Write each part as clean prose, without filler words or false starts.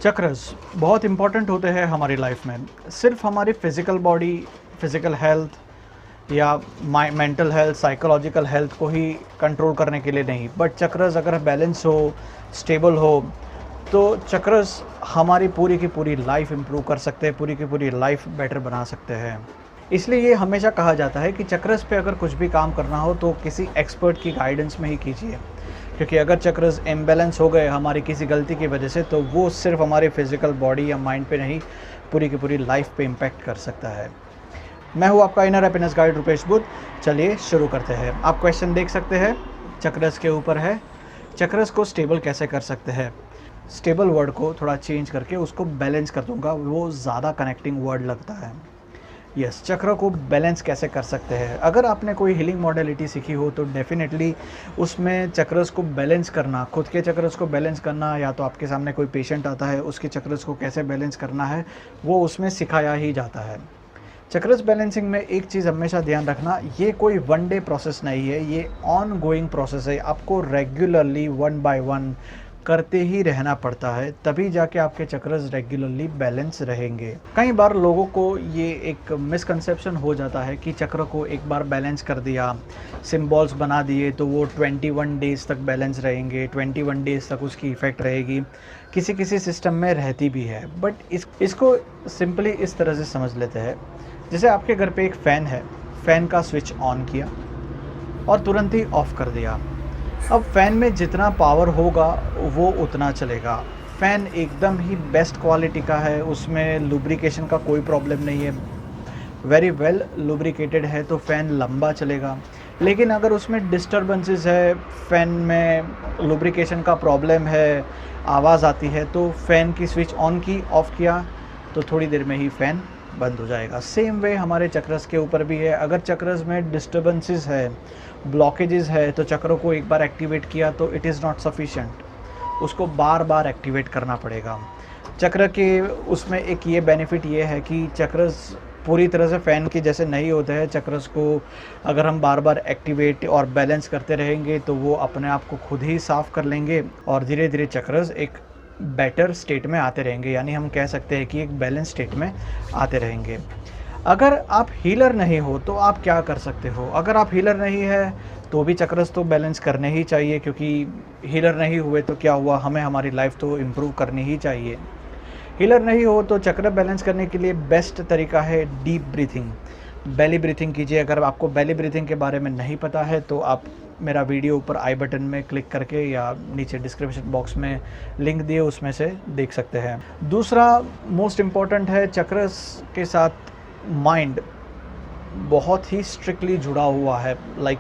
Chakras बहुत important होते हैं हमारी लाइफ में। सिर्फ हमारी फिज़िकल बॉडी, फिज़िकल हेल्थ या मेंटल हेल्थ, साइकोलॉजिकल हेल्थ को ही कंट्रोल करने के लिए नहीं, बट चक्रस अगर बैलेंस हो, स्टेबल हो, तो चक्रस हमारी पूरी की पूरी लाइफ इम्प्रूव कर सकते हैं, पूरी की पूरी लाइफ बेटर बना सकते हैं। इसलिए ये हमेशा कहा जाता है कि चक्रस पे अगर कुछ भी काम करना हो तो किसी एक्सपर्ट की गाइडेंस में ही कीजिए, क्योंकि अगर चक्रस इम्बैलेंस हो गए हमारी किसी गलती की वजह से, तो वो सिर्फ हमारी फिज़िकल बॉडी या माइंड पे नहीं, पूरी की पूरी लाइफ पे इम्पैक्ट कर सकता है। मैं हूँ आपका inner happiness guide Rupesh Buddha. चलिए शुरू करते हैं। आप क्वेश्चन देख सकते हैं, चक्रस के ऊपर है, चक्रस को स्टेबल कैसे कर सकते हैं। स्टेबल वर्ड को थोड़ा चेंज करके उसको बैलेंस कर दूंगा, वो ज़्यादा कनेक्टिंग वर्ड लगता है। यस, चक्र को बैलेंस कैसे कर सकते हैं। अगर आपने कोई हीलिंग मॉडलिटी सीखी हो तो डेफिनेटली उसमें चक्रस को बैलेंस करना, खुद के चक्रस को बैलेंस करना, या तो आपके सामने कोई पेशेंट आता है उसके चक्रस को कैसे बैलेंस करना है, वो उसमें सिखाया ही जाता है। चक्रस बैलेंसिंग में एक चीज़ हमेशा ध्यान रखना, ये कोई वन डे प्रोसेस नहीं है, ये ऑन गोइंग प्रोसेस है। आपको रेगुलरली 1 बाय 1 करते ही रहना पड़ता है, तभी जाके आपके चक्रस रेगुलरली बैलेंस रहेंगे। कई बार लोगों को ये एक मिसकंसेप्शन हो जाता है कि चक्र को एक बार बैलेंस कर दिया, सिंबल्स बना दिए तो वो 21 डेज़ तक बैलेंस रहेंगे, 21 डेज़ तक उसकी इफ़ेक्ट रहेगी। किसी किसी सिस्टम में रहती भी है, बट इसको सिंपली इस तरह से समझ लेते हैं, जैसे आपके घर पे एक फ़ैन है, फ़ैन का स्विच ऑन किया और तुरंत ही ऑफ़ कर दिया। अब फ़ैन में जितना पावर होगा वो उतना चलेगा। फ़ैन एकदम ही बेस्ट क्वालिटी का है, उसमें लुब्रिकेशन का कोई प्रॉब्लम नहीं है, वेरी वेल लुब्रिकेटेड है, तो फ़ैन लंबा चलेगा। लेकिन अगर उसमें डिस्टर्बेंसेस है, फ़ैन में लुब्रिकेशन का प्रॉब्लम है, आवाज़ आती है, तो फ़ैन की स्विच ऑन की, ऑफ़ किया तो थोड़ी देर में ही फ़ैन बंद हो जाएगा। सेम वे हमारे चक्रस के ऊपर भी है। अगर चक्रस में डिस्टर्बेंसेस है, ब्लॉकेजेस है, तो चक्र को एक बार एक्टिवेट किया तो इट इज़ नॉट सफिशिएंट, उसको बार बार एक्टिवेट करना पड़ेगा। चक्र के उसमें एक ये बेनिफिट ये है कि चक्रस पूरी तरह से फ़ैन की जैसे नहीं होते हैं। चक्रस को अगर हम बार बार एक्टिवेट और बैलेंस करते रहेंगे तो वो अपने आप को खुद ही साफ़ कर लेंगे और धीरे धीरे चक्रस एक बेटर स्टेट में आते रहेंगे, यानी हम कह सकते हैं कि एक बैलेंस स्टेट में आते रहेंगे। अगर आप हीलर नहीं हो तो आप क्या कर सकते हो। अगर आप हीलर नहीं है तो भी चक्रस तो बैलेंस करने ही चाहिए, क्योंकि हीलर नहीं हुए तो क्या हुआ, हमें हमारी लाइफ तो इम्प्रूव करनी ही चाहिए। हीलर नहीं हो तो चक्र बैलेंस करने के लिए बेस्ट तरीका है डीप ब्रीथिंग, बेली ब्रीथिंग कीजिए। अगर आपको बेली ब्रीथिंग के बारे में नहीं पता है तो आप मेरा वीडियो ऊपर आई बटन में क्लिक करके या नीचे डिस्क्रिप्शन बॉक्स में लिंक दिए उसमें से देख सकते हैं। दूसरा मोस्ट इम्पॉर्टेंट है, चक्रस के साथ माइंड बहुत ही स्ट्रिक्टली जुड़ा हुआ है। Like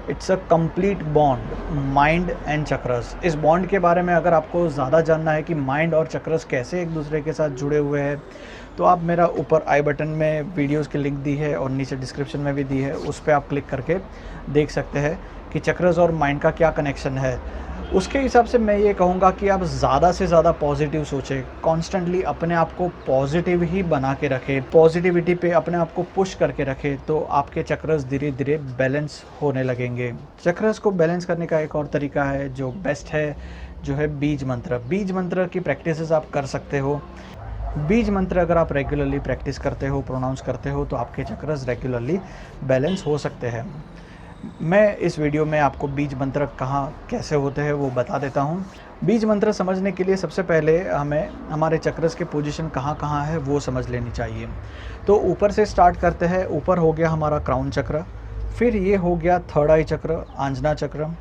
it's a complete bond, mind and chakras. इस बॉन्ड के बारे में अगर आपको ज़्यादा जानना है कि माइंड और चक्रस कैसे एक दूसरे के साथ जुड़े हुए हैं, तो आप मेरा ऊपर आई बटन में वीडियोस की लिंक दी है और नीचे डिस्क्रिप्शन में भी दी है, उस पर आप क्लिक करके देख सकते हैं कि चक्रस और माइंड का क्या कनेक्शन है। उसके हिसाब से मैं ये कहूँगा कि आप ज़्यादा से ज़्यादा पॉजिटिव सोचें, कॉन्स्टेंटली अपने आप को पॉजिटिव ही बना के रखें, पॉजिटिविटी पे अपने आप को पुश करके रखें, तो आपके चक्रस धीरे धीरे बैलेंस होने लगेंगे। चक्रस को बैलेंस करने का एक और तरीका है जो बेस्ट है, जो है बीज मंत्र। बीज मंत्र की प्रैक्टिसेस आप कर सकते हो। बीज मंत्र अगर आप रेगुलरली प्रैक्टिस करते हो, प्रोनाउंस करते हो, तो आपके चक्रस रेगुलरली बैलेंस हो सकते हैं। मैं इस वीडियो में आपको बीज मंत्र कहाँ कैसे होते हैं वो बता देता हूँ। बीज मंत्र समझने के लिए सबसे पहले हमें हमारे चक्रस के पोजीशन कहाँ कहाँ है वो समझ लेनी चाहिए। तो ऊपर से स्टार्ट करते हैं। ऊपर हो गया हमारा क्राउन चक्र, फिर ये हो गया थर्ड आई चक्र, आंजना चक्र,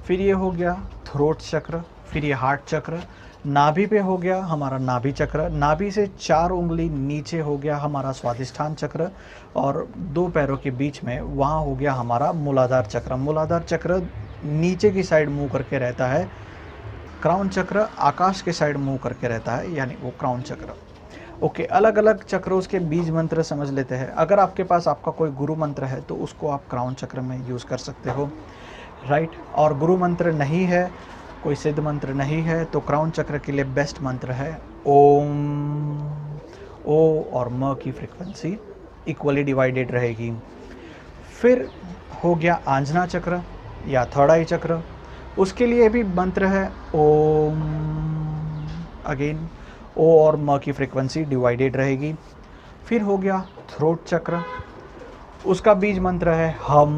फिर ये हो गया थ्रोट चक्र, फिर ये हार्ट चक्र, नाभि पे हो गया हमारा नाभि चक्र, नाभि से 4 उंगली नीचे हो गया हमारा स्वादिष्ठान चक्र, और 2 पैरों के बीच में वहाँ हो गया हमारा मूलाधार चक्र। मूलाधार चक्र नीचे की साइड मुँह करके रहता है, क्राउन चक्र आकाश के साइड मुँह करके रहता है, यानी वो क्राउन चक्र। ओके, अलग अलग चक्रों के बीज मंत्र समझ लेते हैं। अगर आपके पास आपका कोई गुरु मंत्र है तो उसको आप क्राउन चक्र में यूज़ कर सकते हो, राइट। और गुरु मंत्र नहीं है, कोई सिद्ध मंत्र नहीं है, तो क्राउन चक्र के लिए बेस्ट मंत्र है ओम। ओ और म की फ्रीक्वेंसी इक्वली डिवाइडेड रहेगी। फिर हो गया आंजना चक्र या थर्ड आई चक्र, उसके लिए भी मंत्र है ओम। अगेन ओ और म की फ्रीक्वेंसी डिवाइडेड रहेगी। फिर हो गया थ्रोट चक्र, उसका बीज मंत्र है हम,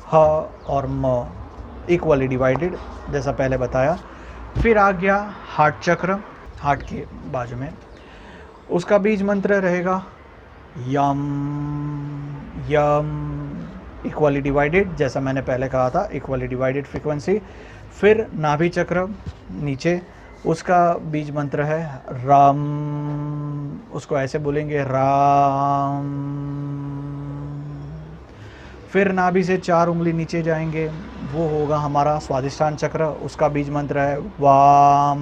ह और म इक्वली डिवाइडेड, जैसा पहले बताया। फिर आ गया हार्ट चक्र, हार्ट के बाजू में, उसका बीज मंत्र रहेगा यम, यम इक्वली डिवाइडेड, जैसा मैंने पहले कहा था, इक्वली डिवाइडेड फ्रीक्वेंसी। फिर नाभि चक्र नीचे, उसका बीज मंत्र है राम, उसको ऐसे बोलेंगे राम। फिर नाभि से 4 उंगली नीचे जाएंगे, वो होगा हमारा स्वादिष्ठान चक्र, उसका बीज मंत्र है वाम।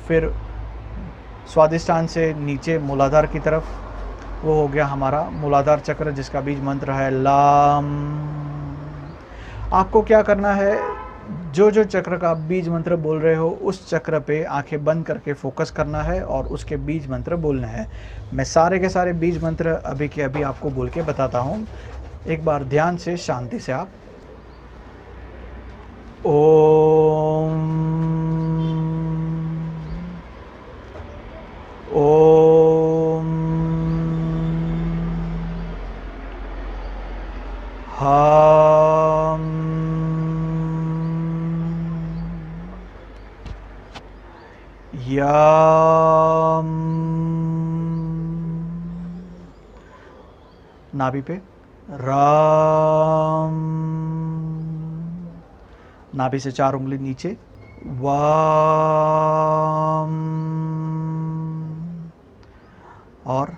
फिर स्वादिष्ठान से नीचे मूलाधार की तरफ, वो हो गया हमारा मूलाधार चक्र, जिसका बीज मंत्र है लाम। आपको क्या करना है, जो जो चक्र का आप बीज मंत्र बोल रहे हो उस चक्र पे आंखें बंद करके फोकस करना है और उसके बीज मंत्र बोलना है। मैं सारे के सारे बीज मंत्र अभी के अभी आपको बोल के बताता हूँ, एक बार ध्यान से शांति से आप ओम, ओम, हम, यम, नाभि पे राम, नाभि से 4 उंगली नीचे वाम, और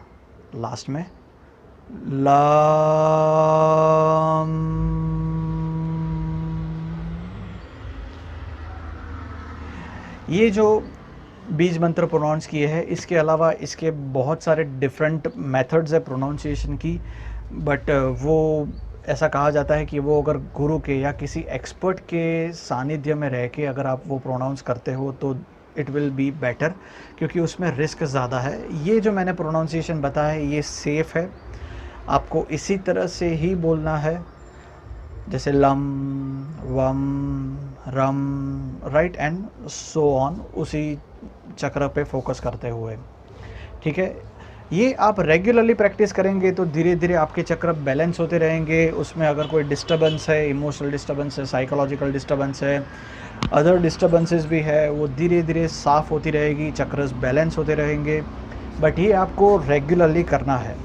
लास्ट में लाम। ये जो बीज मंत्र प्रोनाउंस किए हैं, इसके अलावा इसके बहुत सारे डिफरेंट मेथड्स है प्रोनाउंसिएशन की, बट वो ऐसा कहा जाता है कि वो अगर गुरु के या किसी एक्सपर्ट के सानिध्य में रह के अगर आप वो प्रोनाउंस करते हो तो इट विल बी बेटर, क्योंकि उसमें रिस्क ज़्यादा है। ये जो मैंने प्रोनाउंसिएशन बताया है ये सेफ़ है, आपको इसी तरह से ही बोलना है, जैसे लम, वम, रम, राइट एंड सो ऑन, उसी चक्र पे फोकस करते हुए, ठीक है। ये आप रेगुलरली प्रैक्टिस करेंगे तो धीरे धीरे आपके चक्र बैलेंस होते रहेंगे। उसमें अगर कोई डिस्टर्बेंस है, इमोशनल डिस्टर्बेंस है, साइकोलॉजिकल डिस्टर्बेंस है, अदर डिस्टर्बेंसेस भी है, वो धीरे धीरे साफ़ होती रहेगी, चक्रस बैलेंस होते रहेंगे। बट ये आपको रेगुलरली करना है।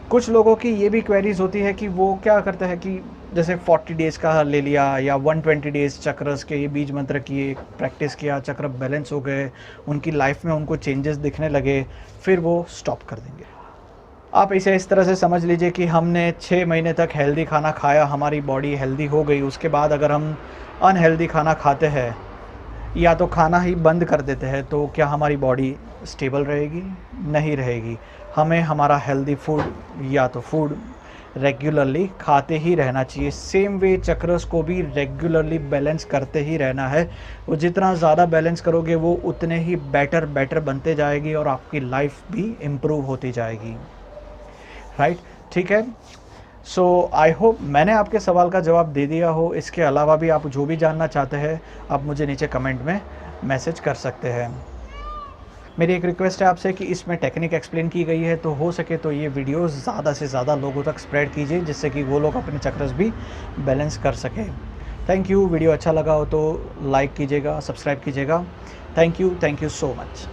कुछ लोगों की ये भी क्वेरीज होती है कि वो क्या करते हैं कि जैसे 40 डेज़ का ले लिया या 120 डेज़ चक्रस के ये बीज मंत्र किए, प्रैक्टिस किया, चक्र बैलेंस हो गए, उनकी लाइफ में उनको चेंजेस दिखने लगे, फिर वो स्टॉप कर देंगे। आप इसे इस तरह से समझ लीजिए कि हमने 6 महीने तक हेल्दी खाना खाया, हमारी बॉडी हेल्दी हो गई, उसके बाद अगर हम अनहेल्दी खाना खाते हैं या तो खाना ही बंद कर देते हैं, तो क्या हमारी बॉडी स्टेबल रहेगी? नहीं रहेगी। हमें हमारा हेल्दी फूड या तो फूड रेगुलरली खाते ही रहना चाहिए। सेम वे चक्रस को भी रेगुलरली बैलेंस करते ही रहना है। वो जितना ज़्यादा बैलेंस करोगे वो उतने ही बेटर बनते जाएगी और आपकी लाइफ भी इम्प्रूव होती जाएगी, राइट? ठीक है। सो आई होप मैंने आपके सवाल का जवाब दे दिया हो। इसके अलावा भी आप जो भी जानना चाहते हैं आप मुझे नीचे कमेंट में मैसेज कर सकते हैं। मेरी एक रिक्वेस्ट है आपसे कि इसमें टेक्निक एक्सप्लेन की गई है, तो हो सके तो ये वीडियो ज़्यादा से ज़्यादा लोगों तक स्प्रेड कीजिए, जिससे कि वो लोग अपने चक्रस भी बैलेंस कर सकें। Thank you. वीडियो अच्छा लगा हो तो लाइक कीजिएगा, सब्सक्राइब कीजिएगा। Thank you so much.